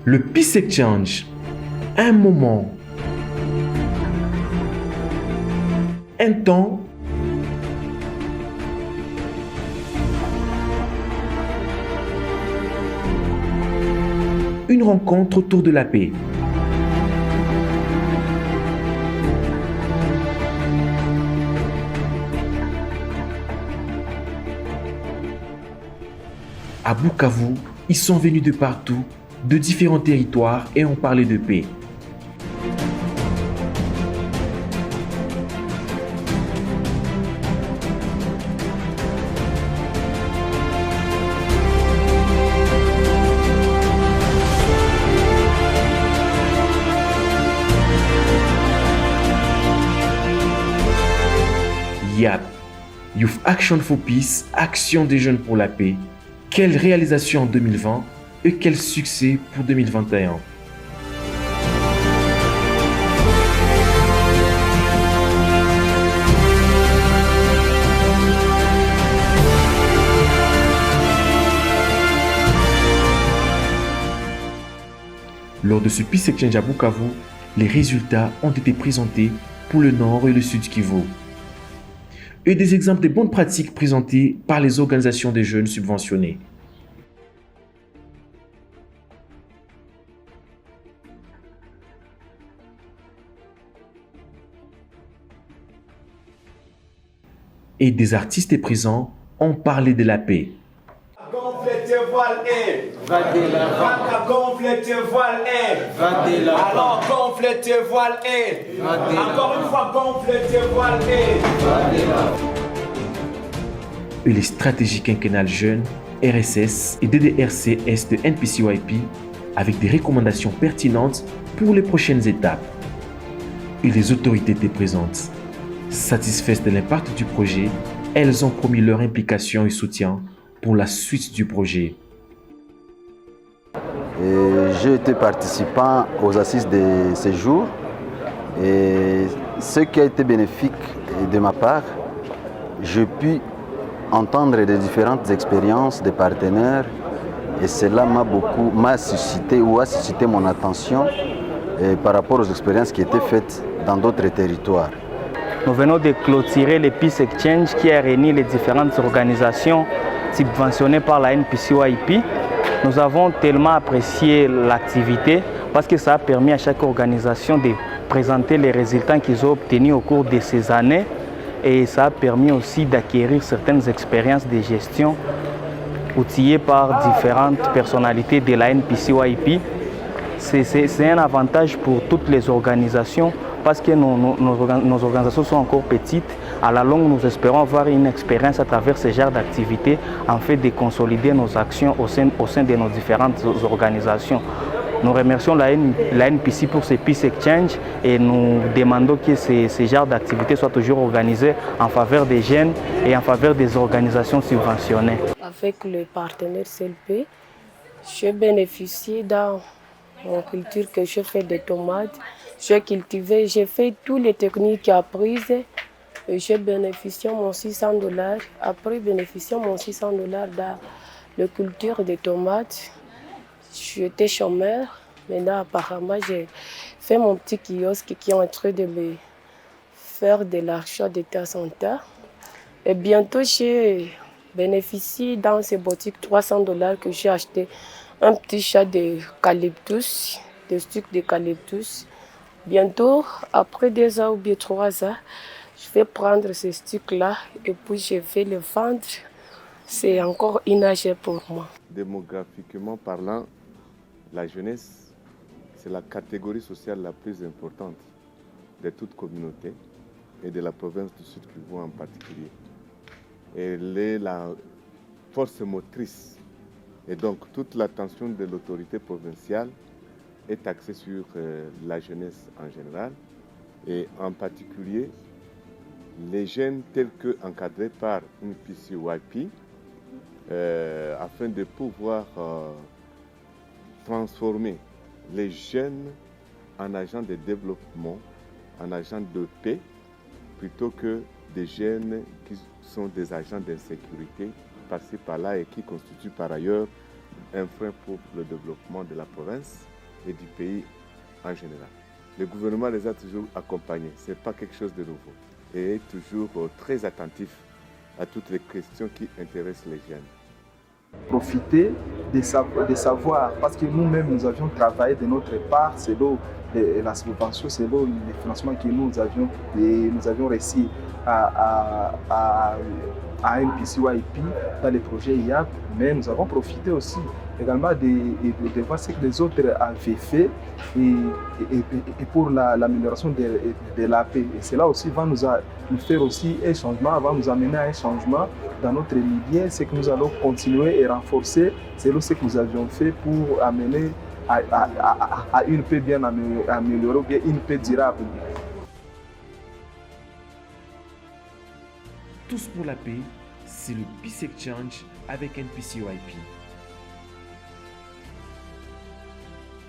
Le Peace Exchange, un moment, un temps, une rencontre autour de la paix. À Bukavu, ils sont venus de partout, de différents territoires et ont parlé de paix. YAP, Youth Action for Peace, Action des jeunes pour la paix. Quelle réalisation en 2020 et quel succès pour 2021. Lors de ce Peace Exchange à Bukavu, les résultats ont été présentés pour le Nord et le Sud Kivu. Et des exemples de bonnes pratiques présentées par les organisations des jeunes subventionnées. Et des artistes présents ont parlé de la paix. Gonfle tes voiles et va de l'avant. Gonfle tes voiles et va de l'avant. Alors gonfle tes voiles et va de l'avant. Encore une fois gonfle tes voiles et va de l'avant. Et les stratégies quinquennales jeunes, RSS et DDRCS de NPCYP avec des recommandations pertinentes pour les prochaines étapes. Et les autorités étaient présentes. Satisfaites de l'impact du projet, elles ont promis leur implication et soutien pour la suite du projet. J'ai été participant aux assises de séjour et ce qui a été bénéfique de ma part, j'ai pu entendre les différentes expériences des partenaires et cela m'a suscité ou a suscité mon attention par rapport aux expériences qui étaient faites dans d'autres territoires. Nous venons de clôturer le Peace Exchange qui a réuni les différentes organisations subventionnées par la NPCYP. Nous avons tellement apprécié l'activité parce que ça a permis à chaque organisation de présenter les résultats qu'ils ont obtenus au cours de ces années et ça a permis aussi d'acquérir certaines expériences de gestion outillées par différentes personnalités de la NPCYP. C'est un avantage pour toutes les organisations parce que nos organisations sont encore petites. À la longue, nous espérons avoir une expérience à travers ce genre d'activités en fait de consolider nos actions au sein de nos différentes organisations. Nous remercions la NPC pour ce Peace Exchange et nous demandons que ce genre d'activités soient toujours organisées en faveur des jeunes et en faveur des organisations subventionnées. Avec le partenaire CLP, je bénéficie dans mon culture que je fais des tomates. J'ai cultivé, j'ai fait toutes les techniques apprises. Et j'ai bénéficié mon $600. Après bénéficier mon $600 dans la culture des tomates, j'étais chômeur. Maintenant, apparemment, j'ai fait mon petit kiosque qui est en train de me faire de l'argent de temps en temps. Et bientôt, j'ai bénéficié dans ces boutiques $300 que j'ai acheté un petit chat d'eucalyptus, des sucres d'eucalyptus. Bientôt, après 2 ans ou bien 3 ans, je vais prendre ces sucres-là et puis je vais les vendre. C'est encore une âge pour moi. Démographiquement parlant, la jeunesse, c'est la catégorie sociale la plus importante de toute communauté et de la province du Sud Kivu en particulier. Elle est la force motrice et donc toute l'attention de l'autorité provinciale est axée sur la jeunesse en général et en particulier les jeunes tels qu'encadrés par une PCYP afin de pouvoir transformer les jeunes en agents de développement, en agents de paix, plutôt que des jeunes qui sont des agents d'insécurité par-ci par-là et qui constituent par ailleurs un frein pour le développement de la province. et du pays en général. Le gouvernement les a toujours accompagnés, ce n'est pas quelque chose de nouveau, et est toujours très attentif à toutes les questions qui intéressent les jeunes. Profiter des savoirs, parce que nous-mêmes, nous avions travaillé de notre part, selon la subvention, selon les financements que nous avions réussi à NPCYP dans les projets IAP, mais nous avons profité aussi également de voir ce que les autres avaient fait et pour l'amélioration de la paix. Et cela aussi va nous faire aussi un changement, va nous amener à un changement dans notre milieu, ce que nous allons continuer et renforcer, c'est ce que nous avions fait pour amener à une paix bien améliorée, bien une paix durable. Tous pour la paix, c'est le Peace Exchange avec NPCYP.